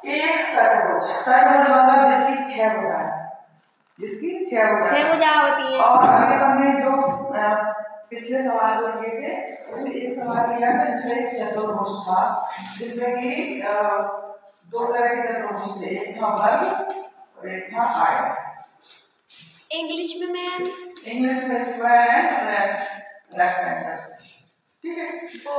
एक षटभुज मतलब जिसकी 6 भुजाएं, जिसकी 6 भुजाएं होती है। और आगे हमने जो पिछले सवाल जो किए थे उसमें एक सवाल किया था जिसमें एक चतुर्भुज था, जिसमें कि 2 तरह के चतुर्भुज थे, एक था वर्ग और एक था आयत। इंग्लिश में मैम, इंग्लिश में स्क्वायर एंड रेक्टेंगल, ठीक है। इसको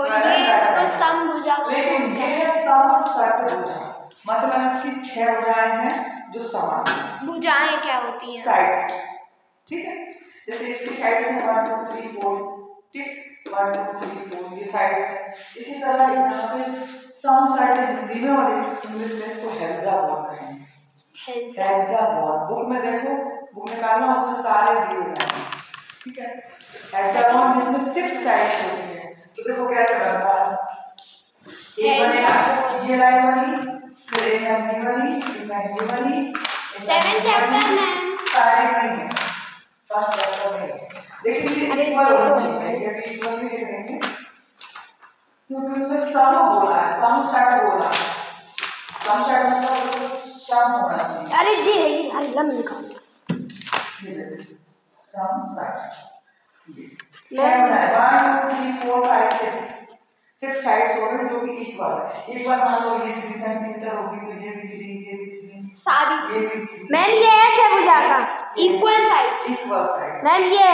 समभुजा, लेकिन ये है समषटभुजा, मतलब इसकी 6 भुजाएं हैं जो समान हैं। भुजाएं क्या होती हैं? साइड्स, ठीक है। जैसे इसकी साइड्स हैं 1 2 3 4, ठीक, 1 2 3 4 ये साइड्स हैं। इसी तरह यहाँ पे समषट हिंदी में और इंग्लिश में इसको हेक्सागोन कहेंगे। हेक्सागोन बुक में देखो, बुक निकालना, उसमें सारे दिए हुए हैं, ठीक है। हेक्सागोन जिसमें 6 साइड्स होती है, तो देखो कैसे बनता है। एक बनेगा ये लाइन बनी, फिर एक ये बनी, ये बनी, 7 चैप्टर में सारे नहीं है, फर्स्ट चैप्टर में है। लेकिन ये इक्वल होना चाहिए, ये इक्वल भी लिखेंगे क्योंकि उसमें सम बोला है, समषट बोला है, समषट मतलब सम होना चाहिए। अरे जी है ये अलग लिखा है समषट। मैं 1 2 3 4 5 6 साइड्स हो गए जो कि इक्वल है। इक्वल मान लो ये 3 सेंटीमीटर होगी तो ये भी सारी मैम ये है 6 भुजा का equal sides, equal sides ma'am ये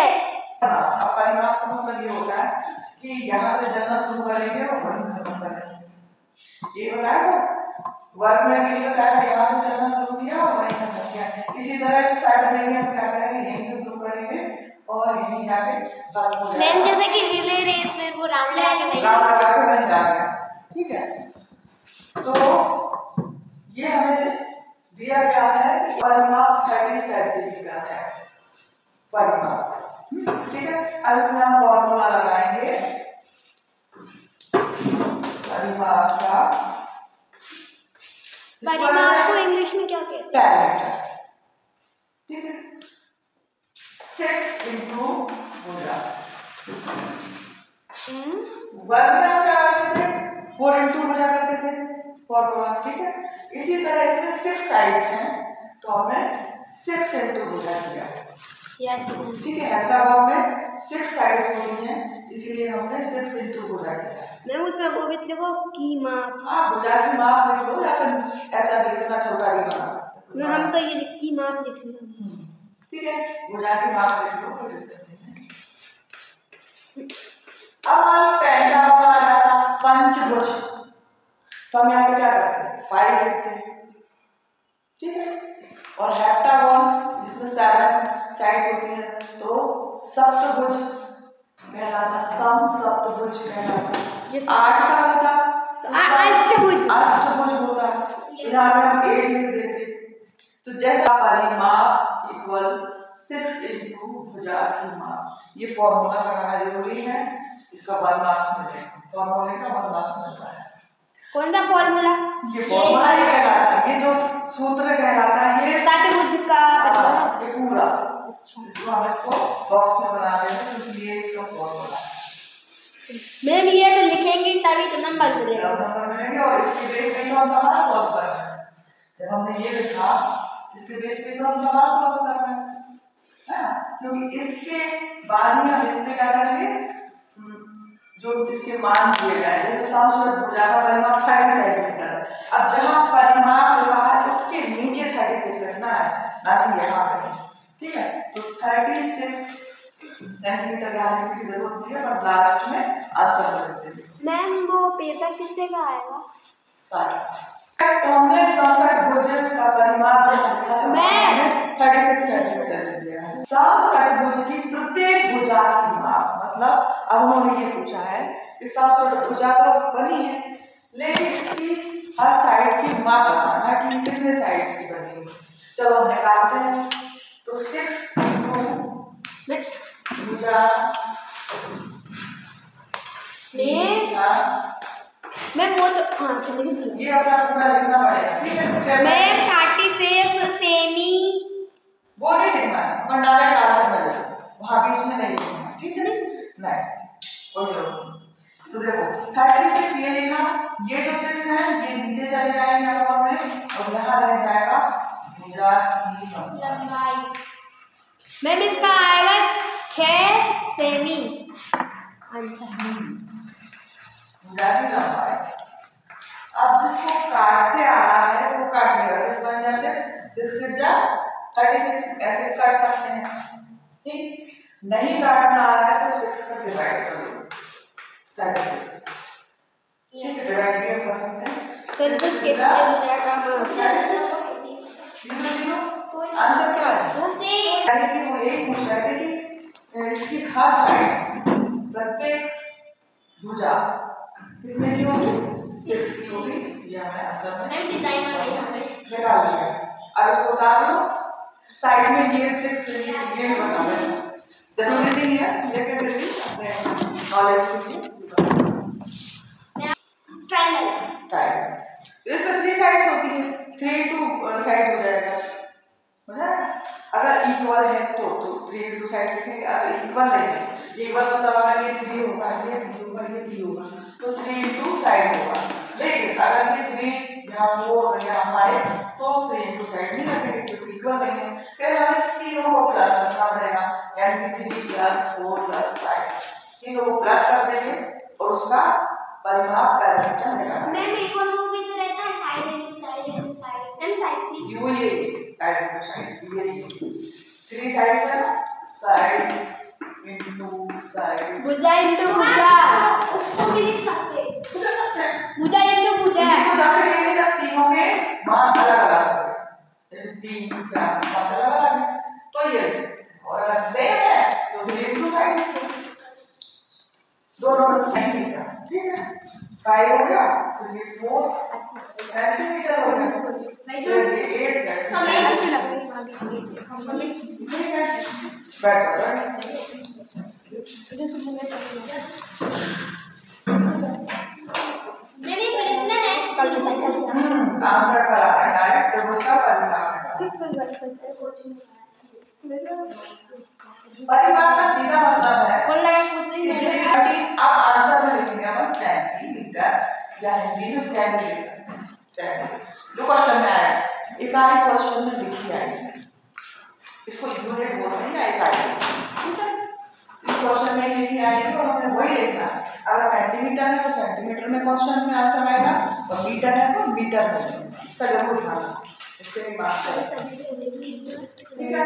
अब परिमाप का मतलब ये होता है कि यहाँ से चलना शुरू करेंगे और वहीं खत्म करेंगे। ये बताया था वर्ग में भी बताया था, यहाँ से चलना शुरू किया और वहीं खत्म किया। इसी तरह इस साइड में हम क्या करेंगे, यहीं से शुरू करेंगे और यहीं जाके खत्म हो जाएगा। मैम जैसे कि रिले रेस में वो राउंड लगा के नहीं जाएगा, ठीक है। तो ये हमें दिया गया है कि परिमाप 30 सेंटीमीटर का है परिमाप, ठीक है। अब इसमें हम फॉर्मूला लगाएंगे परिमाप का। परिमाप को इंग्लिश में क्या कहते हैं? पैरामीटर, ठीक है। 6 इंटू भुजा, वर्ग में हम क्या करते थे 4 इंटू भुजा करते थे फॉर्मूला, ठीक है। इसी तरह इसमें 6 साइड्स हैं तो हमने 6 इंटू भुजा किया, ठीक है। हेक्सागोन में 6 साइड्स होती हैं इसलिए हमने 6 इंटू भुजा किया। मैं उसमें वो भी लिखो की माप, हाँ भुजा की माप लिख लो या फिर ऐसा भी इतना छोटा भी बना सकते हो। हम तो ये की माप लिख लेंगे, ठीक है, भुजा की माप लिख लो, कोई दिक्कत नहीं है। अब मान लो पेंटागन आ जाता पंचभुज, तो हम यहाँ पे क्या करते हैं 5 लिखते हैं, ठीक है। और हेप्टागोन जिसमें 7 साइड्स होती हैं तो सप्तभुज कहलाता, समसप्तभुज कहलाता। 8 का होता अष्टभुज होता है, यहाँ पे हम 8 लिख देते। तो जैसा परिमाप इक्वल 6 इंटू भुजा की माप, ये फॉर्मूला लगाना जरूरी है, इसका 1 मार्क्स मिलेगा, फॉर्मूले का 1 मार्क्स मिलता है। कौन सा फॉर्मूला? ये फॉर्मूला ही कहलाता है, ये जो सूत्र कहलाता है ये षटभुज का ये पूरा, इसको हम इसको बॉक्स में बना देंगे क्योंकि ये इसका फॉर्मूला है। मैम ये तो लिखेंगे तभी तो नंबर मिलेगा, नंबर मिलेंगे और इसके बेस पे तो हम सवाल सॉल्व कर रहे हैं। जब हमने ये लिखा इसके बेस पे तो हम सवाल सॉल्व कर रहे हैं, क्योंकि इसके बाद ही हम इसमें क्या करेंगे जो इसके मान दिए गए हैं, जैसे समषट भुजा का परिमाप 5 सेंटीमीटर, अब जहाँ परिमाप हुआ है उसके नीचे 36 लिखना है, ना कि यहाँ पे, ठीक है। तो 36 सेंटीमीटर का लिखने की जरूरत नहीं है, पर लास्ट में आंसर लिख देंगे। मैम वो पेपर कितने का आएगा? 60। तो हमने समषट भुज का परिमाप जो लिखा था मैंने 36 सेंटीमीटर लिख दिया है। समषट भुज की प्रत्येक भुजा की माप, मतलब अब उन्होंने ये पूछा है कि समषट भुजा तो बनी है लेकिन इसकी हर साइड की माप बताना कि कितने साइड्स की बनी है। चलो निकालते हैं, तो 6 भुजा मैं वो तो हाँ चलिए ये अपना पूरा लिखना पड़ेगा, ठीक है। मैं 36 सेमी वो नहीं लिखना है, अपन डायरेक्ट आंसर में लिखना, वहाँ बीच में नहीं लिखना, ठीक है। नहीं कोई जरूरत नहीं। तो देखो 36 ये लिखा, ये जो 6 है ये नीचे चले जाएंगे अपॉन में और यहाँ रह जाएगा भुजा सी लंबाई। मैम इसका आएगा 6 सेमी आंसर। भुजा की लंबाई। अब जिसको काटते आ रहा है वो काट लेगा, 6 बन जाए 6 जा 36 ऐसे काट सकते हैं। ठीक, नहीं काटना आ रहा है तो 6 का डिवाइड कर लो 36। ठीक है, डिवाइड कर सकते हैं। फिर तो कितना हो जाएगा? आंसर क्या है? यानी कि वो एक पूछ रहे थे कि इसकी हर साइड प्रत्येक भुजा कितने की होगी? 6 की होगी। ये हमें आंसर में डिजाइन आ गई हमें निकाल दिया। अब इसको उतार लो, साइड में ये 6 ये बता दें, जरूरी नहीं है लेकिन फिर भी अपने नॉलेज के लिए ट्रायंगल इसमें 3 साइड्स होती है, 3 2 साइड हो जाएगा, अगर इक्वल है तो 3 2 साइड लिखेंगे। अगर इक्वल नहीं है, इक्वल मतलब अगर ये 3 होगा ये 3 होगा ये 3 होगा तो 3 2 साइड होगा। लेकिन अगर ये 3 या 4 या 5 तो 3 2 साइड नहीं रखेंगे क्योंकि इक्वल नहीं है। फिर हमें तीनों को प्लस करना पड़ेगा, यानी 3 + 4 + 5 तीनों को प्लस कर देंगे और उसका परिमाप पैरामीटर निकालना। मैम एक और वो भी तो रहता है side into side into side. Ma'am side please. ये साइड इनटू साइड ये 3 साइड्स है ना, साइड इनटू साइड, भुजा इनटू भुजा, उसको भी लिख सकते हैं। भुजा इनटू भुजा। इसको जाके लेंगे जब तीनों के मान अलग-अलग होंगे, जैसे 3 4 मान अलग-अलग है तो ये, और अगर सेम है तो 3 इनटू साइड दोनों में साइन का। ठीक है, 5 हो गया तो ये 4 सेंटीमीटर हो गया, ये 8 हमें अच्छी लग रही है आगे से। ठीक है, बैठ मेरी प्रश्न है कल के साइड आंसर का डायरेक्ट टेबल का परिमाप का सीधा मतलब है कौन लगा पूछ रही है? आप आंसर में लिखेंगे अपन सेंटीमीटर या हिंदी में सेंटी लिख सकते हैं। सेंटी जो क्वेश्चन में आया इकाई क्वेश्चन में लिखी है, इसको यूनिट बोलते हैं इकाई। ठीक है, इस क्वेश्चन में लिखी आएगी और हमें वही लिखना है। अगर सेंटीमीटर है तो सेंटीमीटर में क्वेश्चन में आंसर आएगा और मीटर है तो मीटर में। इसका जरूर ध्यान रखना, इससे भी बात करें। ठीक है,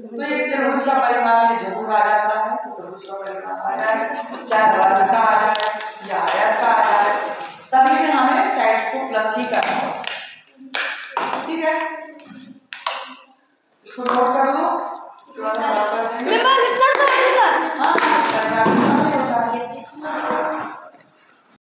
तो ये त्रिभुज का परिमाप ये जरूर आ जाता है, तो त्रिभुज का परिमाप आ जाए, चाहे वर्ग का आ जाए या आयत का आ जाए, सभी में हमें साइड्स को प्लस ही करना है। ठीक है, इसको नोट कर लो।